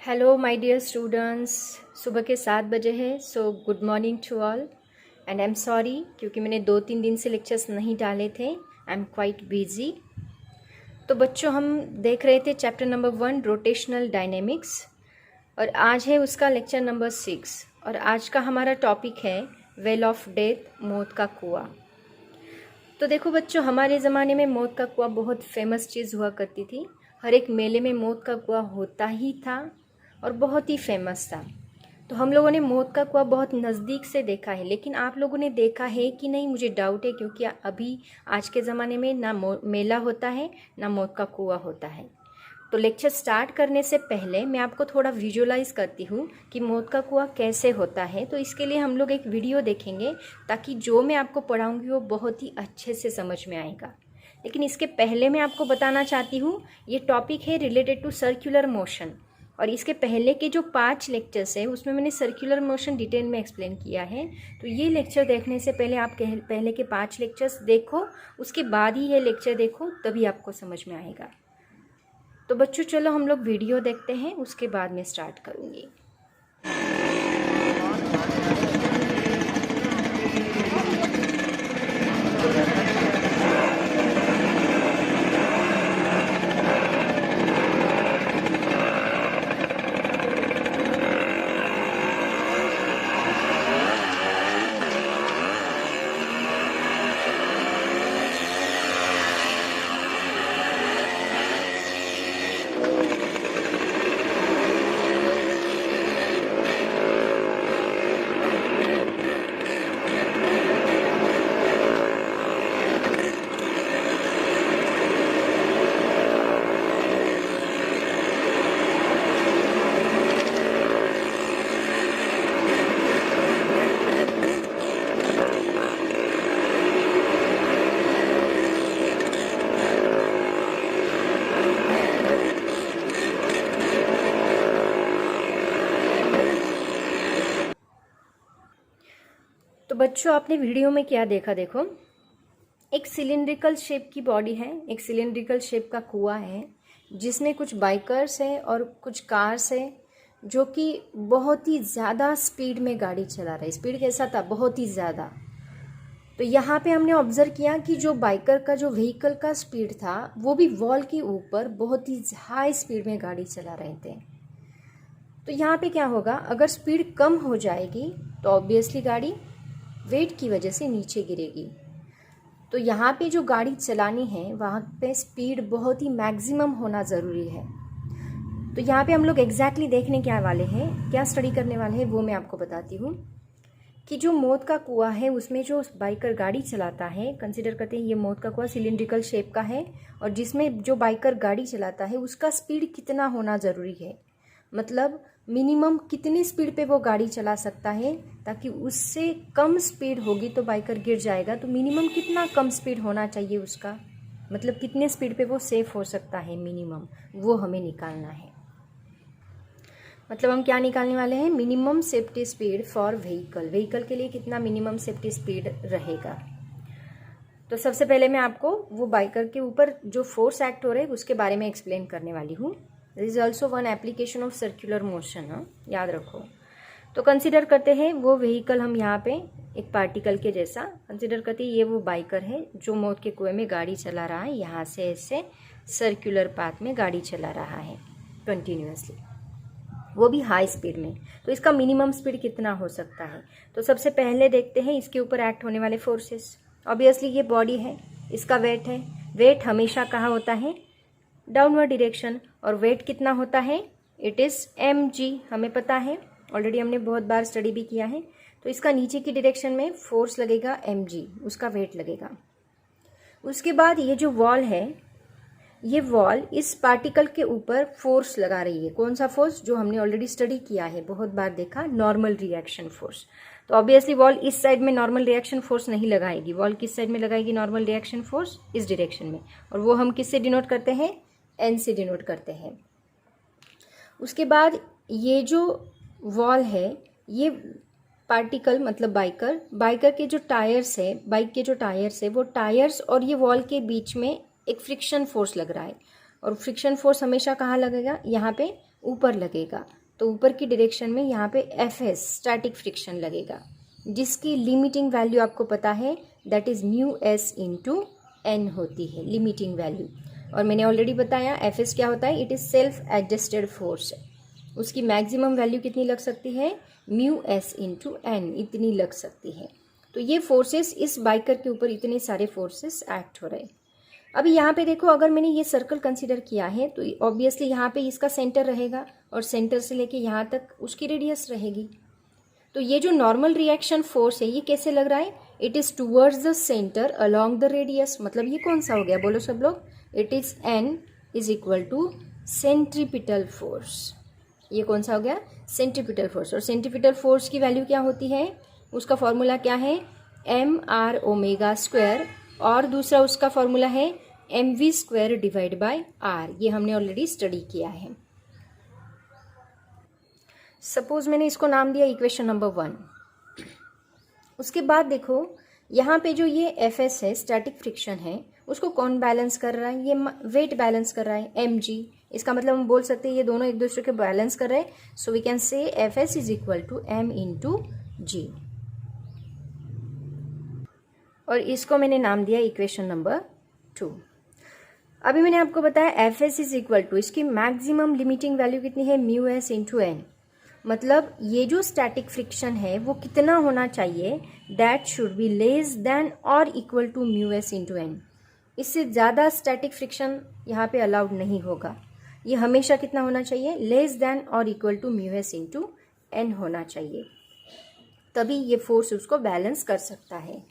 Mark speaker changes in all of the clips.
Speaker 1: Hello my dear students, सुबह के 7 बजे है। So good morning to all and I am sorry क्योंकि मैंने 2-3 दिन से लेक्चर्स नहीं डाले थे। I am quite busy. तो बच्चों, हम देख रहे थे चैप्टर नंबर 1 रोटेशनल डायनेमिक्स और आज है उसका लेक्चर नंबर 6 और आज का हमारा टॉपिक है वेल ऑफ डेथ, मौत का कुआं। तो देखो बच्चों, हमारे ज़माने में मौत का कुआं बहुत फेमस चीज़ हुआ करती थी। हर एक मेले में मौत का कुआं होता ही था और बहुत ही फेमस था। तो हम लोगों ने मौत का कुआं बहुत नज़दीक से देखा है, लेकिन आप लोगों ने देखा है कि नहीं मुझे डाउट है, क्योंकि अभी आज के ज़माने में ना मेला होता है ना मौत का कुआं होता है। तो लेक्चर स्टार्ट करने से पहले मैं आपको थोड़ा विजुअलाइज करती हूँ कि मौत का कुआं कैसे होता है। तो इसके लिए हम लोग एक वीडियो देखेंगे ताकि जो मैं आपको पढ़ाऊँगी वो बहुत ही अच्छे से समझ में आएगा। लेकिन इसके पहले मैं आपको बताना चाहती हूँ, ये टॉपिक है रिलेटेड टू सर्कुलर मोशन और इसके पहले के जो 5 लेक्चर्स है उसमें मैंने सर्कुलर मोशन डिटेल में एक्सप्लेन किया है। तो ये लेक्चर देखने से पहले आप पहले के 5 लेक्चर्स देखो, उसके बाद ही ये लेक्चर देखो, तभी आपको समझ में आएगा। तो बच्चों चलो हम लोग वीडियो देखते हैं, उसके बाद मैं स्टार्ट करूँगी। तो बच्चों, आपने वीडियो में क्या देखा? देखो, एक सिलिंड्रिकल शेप की बॉडी है, एक सिलिंड्रिकल शेप का कुआं है जिसमें कुछ बाइकर्स है और कुछ कार्स है जो कि बहुत ही ज़्यादा स्पीड में गाड़ी चला रहे। स्पीड कैसा था? बहुत ही ज़्यादा। तो यहाँ पे हमने ऑब्जर्व किया कि जो बाइकर का जो व्हीकल का स्पीड था वो भी वॉल के ऊपर बहुत ही हाई स्पीड में गाड़ी चला रहे थे। तो यहाँ पे क्या होगा, अगर स्पीड कम हो जाएगी तो ऑब्वियसली गाड़ी वेट की वजह से नीचे गिरेगी। तो यहाँ पे जो गाड़ी चलानी है वहाँ पे स्पीड बहुत ही मैक्सिमम होना ज़रूरी है। तो यहाँ पे हम लोग एग्जैक्टली देखने क्या वाले हैं, क्या स्टडी करने वाले हैं, वो मैं आपको बताती हूँ कि जो मौत का कुआं है उसमें जो बाइकर गाड़ी चलाता है, कंसिडर करते हैं ये मौत का कुआं सिलिंड्रिकल शेप का है और जिसमें जो बाइकर गाड़ी चलाता है उसका स्पीड कितना होना ज़रूरी है, मतलब मिनिमम कितनी स्पीड पे वो गाड़ी चला सकता है, ताकि उससे कम स्पीड होगी तो बाइकर गिर जाएगा। तो मिनिमम कितना कम स्पीड होना चाहिए उसका, मतलब कितने स्पीड पे वो सेफ हो सकता है मिनिमम, वो हमें निकालना है। मतलब हम क्या निकालने वाले हैं? Minimum safety speed for vehicle. Vehicle के लिए कितना मिनिमम सेफ्टी स्पीड रहेगा। तो सबसे पहले मैं आपको वो बाइकर के ऊपर जो फोर्स एक्ट हो रहा है उसके बारे में एक्सप्लेन करने वाली हूँ। This is also one application of circular motion, याद रखो। तो कंसिडर करते हैं वो व्हीकल, हम यहाँ पे एक पार्टिकल के जैसा कंसिडर करते हैं। ये वो बाइकर है जो मौत के कुएं में गाड़ी चला रहा है, यहाँ से ऐसे सर्कुलर पाथ में गाड़ी चला रहा है कंटिन्यूसली, वो भी हाई स्पीड में। तो इसका मिनिमम स्पीड कितना हो सकता है? तो सबसे पहले देखते हैं इसके ऊपर एक्ट होने वाले फोर्सेस। ऑब्वियसली ये बॉडी है, इसका वेट है। वेट हमेशा कहाँ होता है? Downward direction. और वेट कितना होता है? इट इज़ mg, हमें पता है, ऑलरेडी हमने बहुत बार स्टडी भी किया है। तो इसका नीचे की डायरेक्शन में फोर्स लगेगा mg, उसका वेट लगेगा। उसके बाद ये जो वॉल है, ये वॉल इस पार्टिकल के ऊपर फोर्स लगा रही है। कौन सा फोर्स? जो हमने ऑलरेडी स्टडी किया है, बहुत बार देखा, नॉर्मल रिएक्शन फोर्स। तो ऑब्वियसली वॉल इस साइड में नॉर्मल रिएक्शन फोर्स नहीं लगाएगी। वॉल किस साइड में लगाएगी नॉर्मल रिएक्शन फोर्स? इस डायरेक्शन में। और वो हम किससे डिनोट करते हैं? एन से डिनोट करते हैं। उसके बाद ये जो वॉल है, ये पार्टिकल मतलब बाइकर के जो टायर्स है, बाइक के जो टायर्स है, वो टायर्स और ये वॉल के बीच में एक फ्रिक्शन फोर्स लग रहा है। और फ्रिक्शन फोर्स हमेशा कहाँ लगेगा? यहाँ पे ऊपर लगेगा, तो ऊपर की डायरेक्शन में यहाँ पे Fs स्टैटिक फ्रिक्शन लगेगा, जिसकी लिमिटिंग वैल्यू आपको पता है, that is mu S into N होती है लिमिटिंग वैल्यू। और मैंने ऑलरेडी बताया Fs क्या होता है, it is self adjusted force. उसकी मैक्सिमम वैल्यू कितनी लग सकती है, म्यू एस इंटू एन, इतनी लग सकती है। तो ये फोर्सेस, इस बाइकर के ऊपर इतने सारे फोर्सेस एक्ट हो रहे हैं। अभी यहाँ पे देखो, अगर मैंने ये सर्कल कंसीडर किया है तो ऑब्वियसली यहाँ पे इसका सेंटर रहेगा और सेंटर से लेके यहाँ तक उसकी रेडियस रहेगी। तो ये जो नॉर्मल रिएक्शन फोर्स है ये कैसे लग रहा है, it is towards the centre along the radius. मतलब ये कौन सा हो गया, बोलो सब लोग, it is N is equal to centripetal force. ये कौन सा हो गया, सेंट्रीपिटल फोर्स। और सेंट्रीपिटल फोर्स की वैल्यू क्या होती है, उसका फॉर्मूला क्या है, एम आर ओमेगा स्क्वायर, और दूसरा उसका फॉर्मूला है M we square divide by R. ये हमने ऑलरेडी स्टडी किया है। सपोज मैंने इसको नाम दिया इक्वेशन नंबर 1। उसके बाद देखो यहाँ पे जो ये एफ एस है, स्टैटिक फ्रिक्शन है, उसको कौन बैलेंस कर रहा है, ये वेट बैलेंस कर रहा है, एम जी। इसका मतलब हम बोल सकते हैं ये दोनों एक दूसरे के बैलेंस कर रहे हैं। So we can say F S is equal to M into G, और इसको मैंने नाम दिया इक्वेशन नंबर 2। अभी मैंने आपको बताया F S is equal to, इसकी मैक्सिमम लिमिटिंग वैल्यू कितनी है, म्यू एस इंटू एन। मतलब ये जो स्टैटिक फ्रिक्शन है वो कितना होना चाहिए, that should be less than और equal to mu S into N. इससे ज़्यादा स्टैटिक फ्रिक्शन यहाँ पे अलाउड नहीं होगा। ये हमेशा कितना होना चाहिए, लेस देन और equal to mu S into N होना चाहिए, तभी ये फोर्स उसको बैलेंस कर सकता है।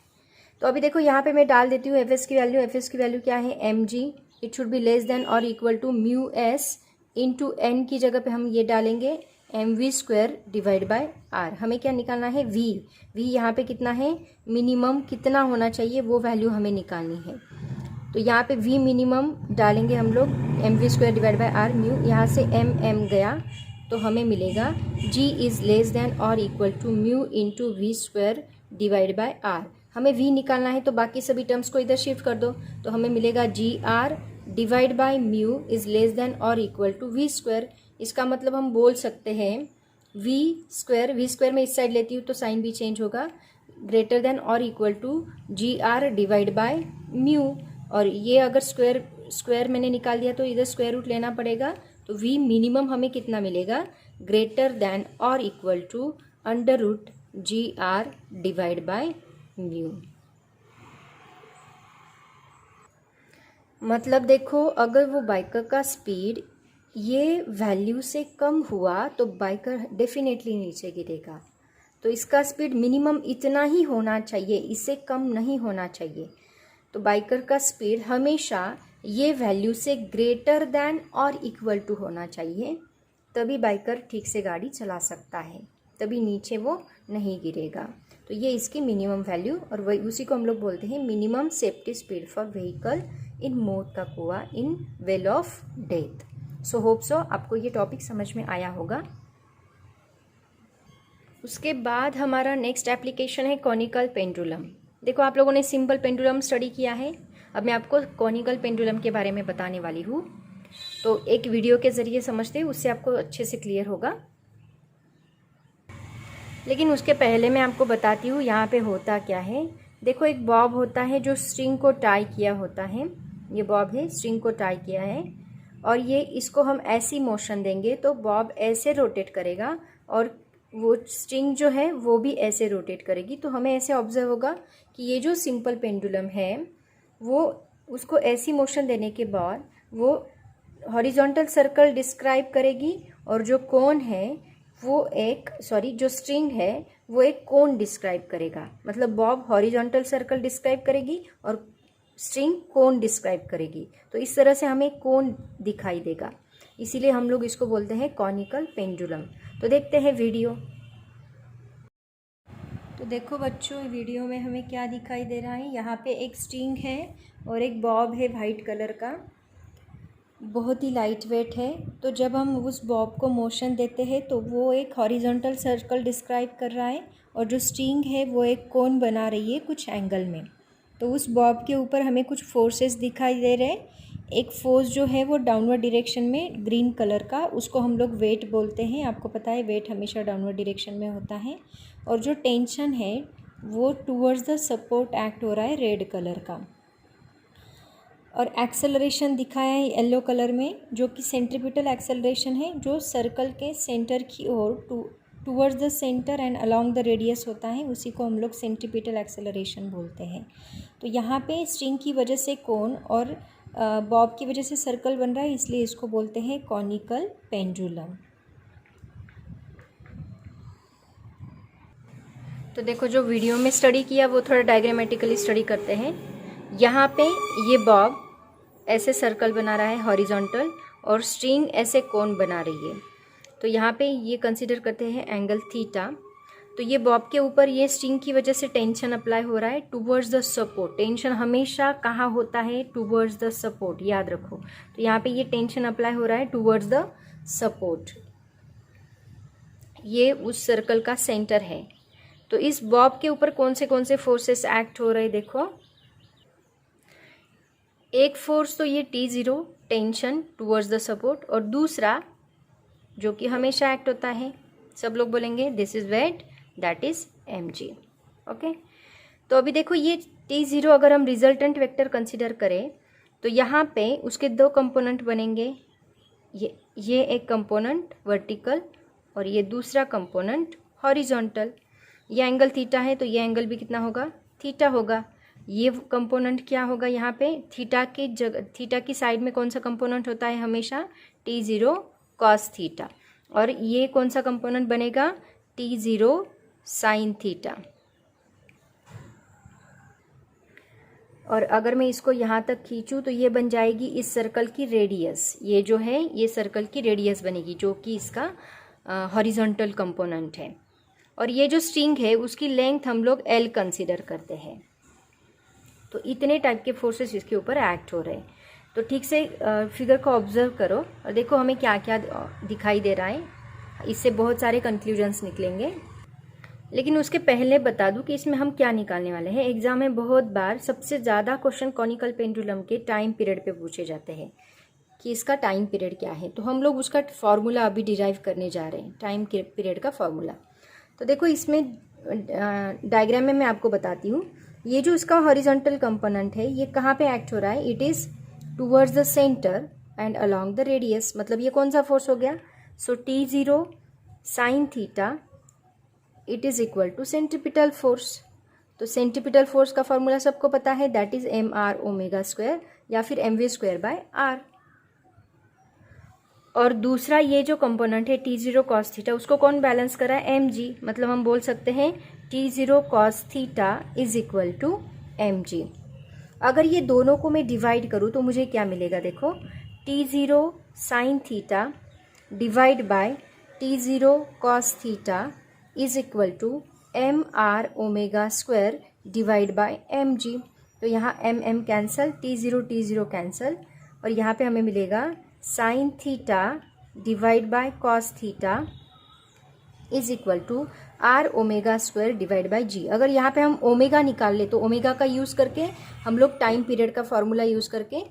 Speaker 1: तो अभी देखो यहाँ पे मैं डाल देती हूँ एफ एस की वैल्यू। एफ एस की वैल्यू क्या है, M G, it should be less than और equal to mu S into N की जगह पे हम ये डालेंगे M we square divide by are. हमें क्या निकालना है, वी। वी यहाँ पे कितना है, मिनिमम कितना होना चाहिए वो वैल्यू हमें निकालनी है। तो यहाँ पे वी मिनिमम डालेंगे हम लोग, m we square divide by r mu. यहाँ से एम एम गया तो हमें मिलेगा जी इज़ लेस देन और equal to mu into v square divide by are. हमें वी निकालना है तो बाकी सभी टर्म्स को इधर शिफ्ट कर दो, तो हमें मिलेगा G are divide by mu is less than और इक्वल टू वी स्क्वायर। इसका मतलब हम बोल सकते हैं वी स्क्वायर में इस साइड लेती हूँ तो साइन भी चेंज होगा, ग्रेटर देन और equal to g are divide by mu. और ये अगर स्क्वायर मैंने निकाल दिया तो इधर स्क्वायर रूट लेना पड़ेगा, तो वी मिनिमम हमें कितना मिलेगा, ग्रेटर देन और equal to under root g are divide by mu. मतलब देखो, अगर वो बाइकर का स्पीड ये वैल्यू से कम हुआ तो बाइकर डेफिनेटली नीचे गिरेगा। तो इसका स्पीड मिनिमम इतना ही होना चाहिए, इससे कम नहीं होना चाहिए। तो बाइकर का स्पीड हमेशा ये वैल्यू से ग्रेटर देन और इक्वल टू होना चाहिए, तभी बाइकर ठीक से गाड़ी चला सकता है, तभी नीचे वो नहीं गिरेगा। तो ये इसकी मिनिमम वैल्यू, और वही उसी को हम लोग बोलते हैं minimum safety speed for vehicle in मौत का कुआं in well of death. So hope so आपको ये टॉपिक समझ में आया होगा। उसके बाद हमारा नेक्स्ट एप्लीकेशन है कॉनिकल पेंडुलम। देखो, आप लोगों ने सिंपल पेंडुलम स्टडी किया है, अब मैं आपको कॉनिकल पेंडुलम के बारे में बताने वाली हूँ। तो एक वीडियो के ज़रिए समझते हैं, उससे आपको अच्छे से क्लियर होगा। लेकिन उसके पहले मैं आपको बताती हूँ यहाँ पे होता क्या है। देखो, एक बॉब होता है जो स्ट्रिंग को टाई किया होता है। ये बॉब है, स्ट्रिंग को टाई किया है, और ये इसको हम ऐसी मोशन देंगे तो बॉब ऐसे रोटेट करेगा और वो स्ट्रिंग जो है वो भी ऐसे रोटेट करेगी। तो हमें ऐसे ऑब्जर्व होगा कि ये जो सिंपल पेंडुलम है वो उसको ऐसी मोशन देने के बाद वो हॉरिजॉन्टल सर्कल डिस्क्राइब करेगी, और जो कोन है वो जो स्ट्रिंग है वो एक कोन डिस्क्राइब करेगा। मतलब बॉब हॉरिजॉन्टल सर्कल डिस्क्राइब करेगी और स्ट्रिंग कोन डिस्क्राइब करेगी। तो इस तरह से हमें कोन दिखाई देगा, इसीलिए हम लोग इसको बोलते हैं कॉनिकल पेंडुलम। तो देखते हैं वीडियो। तो देखो बच्चों, वीडियो में हमें क्या दिखाई दे रहा है, यहाँ पे एक स्ट्रिंग है और एक बॉब है वाइट कलर का, बहुत ही लाइट वेट है। तो जब हम उस बॉब को मोशन देते हैं तो वो एक हॉरिजॉन्टल सर्कल डिस्क्राइब कर रहा है, और जो स्ट्रिंग है वो एक कोन बना रही है कुछ एंगल में। तो उस बॉब के ऊपर हमें कुछ फोर्सेस दिखाई दे रहे हैं। एक फोर्स जो है वो डाउनवर्ड डायरेक्शन में ग्रीन कलर का, उसको हम लोग वेट बोलते हैं। आपको पता है वेट हमेशा डाउनवर्ड डायरेक्शन में होता है। और जो टेंशन है वो टूवर्ड्स द सपोर्ट एक्ट हो रहा है रेड कलर का। और एक्सेलरेशन दिखाया है येलो कलर में, जो कि सेंट्रीपिटल एक्सेलरेशन है, जो सर्कल के सेंटर की ओर towards the centre and along the radius होता है, उसी को हम लोग सेंट्रीपिटल एक्सेलरेशन बोलते हैं। तो यहाँ पे स्ट्रिंग की वजह से कोन और बॉब की वजह से सर्कल बन रहा है, इसलिए इसको बोलते हैं कॉनिकल पेंडुलम। तो देखो जो वीडियो में स्टडी किया वो थोड़ा डायग्रामेटिकली स्टडी करते हैं। यहाँ पे ये बॉब ऐसे सर्कल बना रहा है हॉरिजॉन्टल, और स्ट्रिंग ऐसे कोन बना रही है। तो यहाँ पे ये कंसीडर करते हैं एंगल थीटा। तो ये बॉब के ऊपर ये स्ट्रिंग की वजह से टेंशन अप्लाई हो रहा है टूवर्ड्स द सपोर्ट। टेंशन हमेशा कहाँ होता है? टूवर्ड्स द सपोर्ट, याद रखो। तो यहाँ पे ये टेंशन अप्लाई हो रहा है टूवर्ड्स द सपोर्ट। ये उस सर्कल का सेंटर है। तो इस बॉब के ऊपर कौन से फोर्सेस एक्ट हो रहे हैं? देखो, एक फोर्स तो ये T0 tension towards the support, और दूसरा जो कि हमेशा एक्ट होता है, सब लोग बोलेंगे this is weight, that is mg। Okay, तो अभी देखो ये T0 अगर हम रिजल्टेंट वेक्टर कंसीडर करें तो यहाँ पे उसके दो कंपोनेंट बनेंगे। ये एक कंपोनेंट वर्टिकल और ये दूसरा कंपोनेंट हॉरिजॉन्टल। ये एंगल थीटा है तो ये एंगल भी कितना होगा? थीटा होगा। ये कंपोनेंट क्या होगा? यहाँ पे थीटा की साइड में कौन सा कंपोनेंट होता है हमेशा? T0 cos theta. और ये कौन सा कंपोनेंट बनेगा? T0 sine theta. और अगर मैं इसको यहाँ तक खींचूँ तो ये बन जाएगी इस सर्कल की रेडियस। ये जो है ये सर्कल की रेडियस बनेगी, जो कि इसका हॉरिजॉन्टल कंपोनेंट है। और ये जो स्ट्रिंग है उसकी लेंथ हम लोग L कंसीडर करते हैं। तो इतने टाइप के फोर्सेस इसके ऊपर एक्ट हो रहे हैं। तो ठीक से फिगर को ऑब्जर्व करो और देखो हमें क्या क्या दिखाई दे रहा है। इससे बहुत सारे कंक्लूजन्स निकलेंगे, लेकिन उसके पहले बता दूं कि इसमें हम क्या निकालने वाले हैं। एग्जाम में बहुत बार सबसे ज़्यादा क्वेश्चन कॉनिकल पेंडुलम के टाइम पीरियड पे पूछे जाते हैं कि इसका टाइम पीरियड क्या है। तो हम लोग उसका फॉर्मूला अभी डिराइव करने जा रहे हैं, टाइम पीरियड का फॉर्मूला। तो देखो इसमें डायग्राम में मैं आपको बताती हूँ। ये जो इसका हॉरिजॉन्टल कंपोनेंट है ये कहाँ पे एक्ट हो रहा है? It is towards the centre and along the radius. मतलब ये कौन सा फोर्स हो गया? So T0 sine theta it is equal to centripetal force. तो सेंट्रीपिटल फोर्स का फॉर्मूला सबको पता है, that is mr omega square या फिर mv स्क्वायर बाय r। और दूसरा ये जो कंपोनेंट है T0 कॉस थीटा, उसको कौन बैलेंस करा है? mg। मतलब हम बोल सकते हैं T0 cos theta is equal to mg। अगर ये दोनों को मैं डिवाइड करूँ तो मुझे क्या मिलेगा? देखो, T0 sine theta divide by T0 cos theta is equal to mr omega square divide by mg। तो यहाँ mm कैंसल, T0 कैंसल, और यहाँ पे हमें मिलेगा sine theta divide by cos theta is equal to r omega square divide by g। अगर यहाँ पे हम ओमेगा निकाल ले तो ओमेगा का यूज़ करके हम लोग टाइम पीरियड का फॉर्मूला यूज़ करके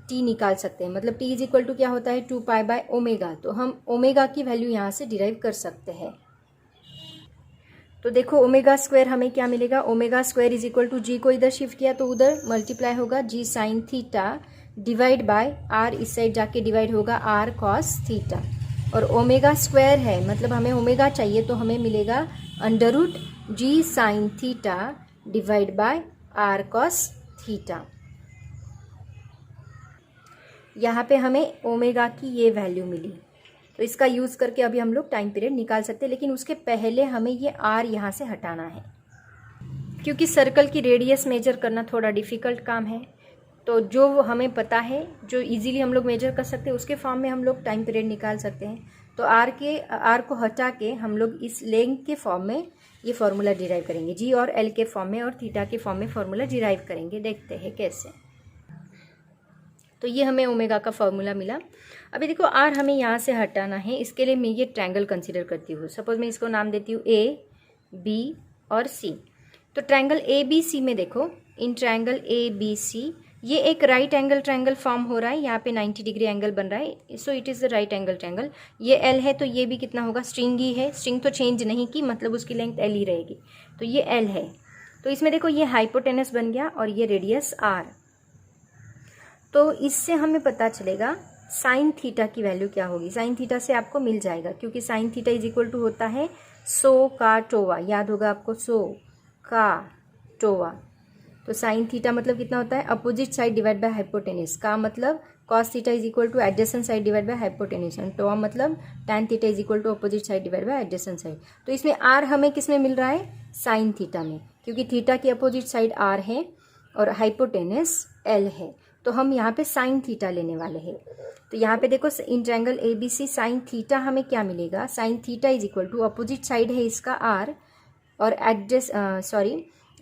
Speaker 1: t निकाल सकते हैं। मतलब t इज इक्वल टू क्या होता है? 2 पाई बाय ओमेगा। तो हम ओमेगा की वैल्यू यहाँ से डिराइव कर सकते हैं। तो देखो ओमेगा स्क्वायर हमें क्या मिलेगा? Omega square is equal to G को इधर शिफ्ट किया तो उधर मल्टीप्लाई होगा G sine theta divide by R, इस साइड जाके डिवाइड होगा आर कॉस थीटा। और ओमेगा स्क्वायर है मतलब हमें ओमेगा चाहिए, तो हमें मिलेगा under root ji sine theta divide by R cos theta. यहाँ पे हमें ओमेगा की ये वैल्यू मिली, तो इसका यूज़ करके अभी हम लोग टाइम पीरियड निकाल सकते हैं। लेकिन उसके पहले हमें ये आर यहाँ से हटाना है, क्योंकि सर्कल की रेडियस मेजर करना थोड़ा डिफ़िकल्ट काम है। तो जो हमें पता है, जो इजीली हम लोग मेजर कर सकते हैं, उसके फॉर्म में हम लोग टाइम पीरियड निकाल सकते हैं। तो आर को हटा के हम लोग इस लेंथ के फॉर्म में ये फार्मूला डिराइव करेंगे, जी और एल के फॉर्म में और थीटा के फॉर्म में फार्मूला डिराइव करेंगे। देखते हैं कैसे। तो ये हमें ओमेगा का फॉर्मूला मिला। अभी देखो आर हमें यहाँ से हटाना है, इसके लिए मैं ये ट्रायंगल कंसीडर करती हूँ। सपोज मैं इसको नाम देती हूँ ए, बी और सी। तो ट्रायंगल ए बी सी में देखो, in triangle A B C ये एक राइट एंगल ट्रायंगल फॉर्म हो रहा है, यहाँ पे 90 डिग्री एंगल बन रहा है, so it is the right angle triangle. ये एल है तो ये भी कितना होगा, स्ट्रिंग ही है, स्ट्रिंग तो चेंज नहीं की, मतलब उसकी लेंथ एल ही रहेगी, तो ये एल है। तो इसमें देखो ये हाइपोटेनस बन गया और ये रेडियस आर। तो इससे हमें पता चलेगा साइन थीटा की वैल्यू क्या होगी। साइन थीटा से आपको मिल जाएगा, क्योंकि sine theta is equal to होता है सो का टोवा, याद होगा आपको, सो का टोवा। तो साइन थीटा मतलब कितना होता है, opposite side divide by hypotenuse. का मतलब cos theta is equal to adjacent side divide by hypotenuse, and टोवा मतलब tan theta is equal to opposite side divide by adjacent side. तो इसमें आर हमें किस में मिल रहा है, साइन थीटा में, क्योंकि थीटा की अपोजिट साइड आर है और हाइपोटेनस एल है, तो हम यहाँ पे साइन थीटा लेने वाले हैं। तो यहाँ पे देखो in triangle ABC sine theta हमें क्या मिलेगा, sine theta is equal to opposite side है इसका आर और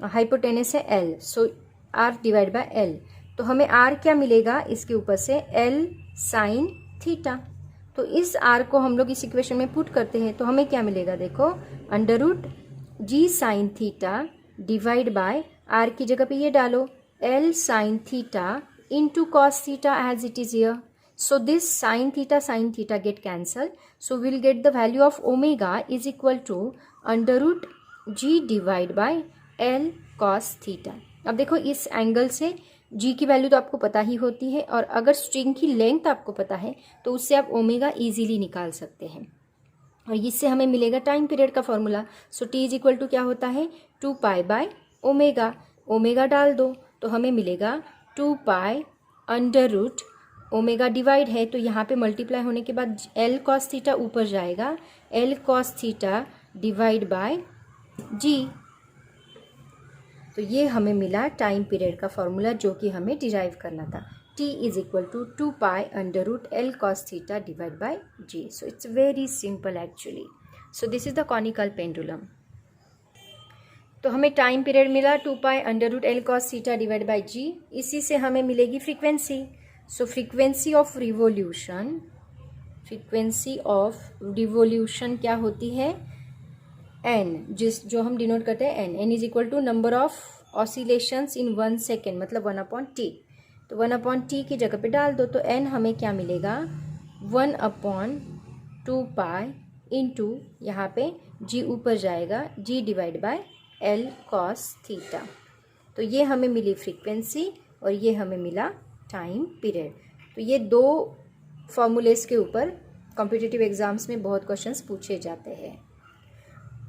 Speaker 1: हाइपोटेनस है l, so r divide by l. तो हमें आर क्या मिलेगा इसके ऊपर से, एल साइन थीटा। तो इस आर को हम लोग इस इक्वेशन में पुट करते हैं तो हमें क्या मिलेगा, देखो under root ji sine theta divide by r की जगह पे ये डालो l sine theta into cos theta as it is here. So this sin theta get cancelled. So we'll get the value of omega is equal to under root g divide by L cos theta. अब देखो इस angle से g की value तो आपको पता ही होती है, और अगर स्ट्रिंग की लेंथ आपको पता है तो उससे आप ओमेगा इजीली निकाल सकते हैं, और इससे हमें मिलेगा टाइम पीरियड का formula. So t is equal to क्या होता है, 2 पाई बाय ओमेगा। ओमेगा डाल दो तो हमें मिलेगा 2 pi under root omega divide है, तो यहाँ पे मल्टीप्लाई होने के बाद एल कॉस थीटा ऊपर जाएगा, L cos theta divide by G. तो ये हमें मिला टाइम पीरियड का फॉर्मूला जो कि हमें डिराइव करना था। t is equal to 2 pi under root L cos theta divide by G. So it's very simple actually. So this is the conical pendulum. तो हमें टाइम पीरियड मिला 2 pi under root L cos theta divide by G. इसी से हमें मिलेगी frequency. So frequency of revolution क्या होती है, एन, जो हम डिनोट करते हैं N is equal to number of oscillations in 1 second, मतलब 1/t। तो 1/t की जगह पे डाल दो तो एन हमें क्या मिलेगा, 1/2 पाई इंटू यहाँ पे जी ऊपर जाएगा, G divide by L cos theta. तो ये हमें मिली फ्रीक्वेंसी और ये हमें मिला टाइम पीरियड। तो ये दो फॉर्मूलेस के ऊपर कॉम्पिटिटिव एग्जाम्स में बहुत क्वेश्चंस पूछे जाते हैं।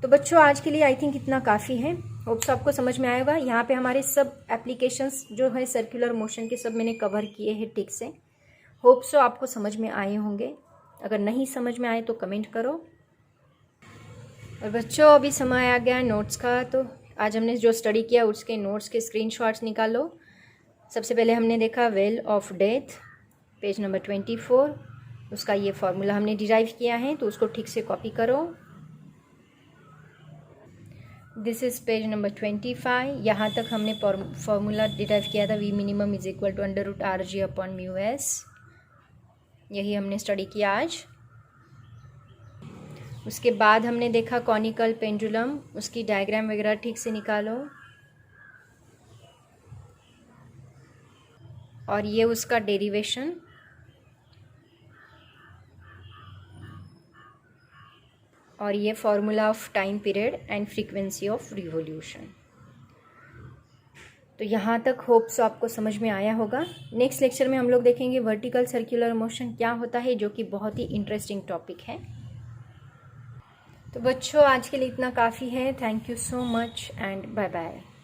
Speaker 1: तो बच्चों आज के लिए आई थिंक इतना काफ़ी है। होप्स आपको समझ में आएगा। यहाँ पे हमारे सब एप्लीकेशंस जो है सर्कुलर मोशन के सब मैंने कवर किए हैं ठीक से। होप्स आपको समझ में आए होंगे। अगर नहीं समझ में आए तो कमेंट करो। और बच्चों अभी समय आ गया नोट्स का, तो आज हमने जो स्टडी किया उसके नोट्स के स्क्रीनशॉट्स निकालो। सबसे पहले हमने देखा well of death, page number 24। उसका ये फॉर्मूला हमने डिराइव किया है तो उसको ठीक से कॉपी करो। This is page number 25। यहाँ तक हमने फॉर्मूला डिराइव किया था, v minimum is equal to under root r g upon mu s. यही हमने स्टडी किया आज। उसके बाद हमने देखा कॉनिकल पेंडुलम, उसकी डायग्राम वगैरह ठीक से निकालो। और ये उसका डेरिवेशन। और ये formula of time period and frequency of revolution. तो यहाँ तक होप्स आपको समझ में आया होगा। नेक्स्ट लेक्चर में हम लोग देखेंगे वर्टिकल सर्कुलर मोशन क्या होता है, जो कि बहुत ही इंटरेस्टिंग टॉपिक है। तो बच्चों आज के लिए इतना काफ़ी है। Thank you so much and bye bye.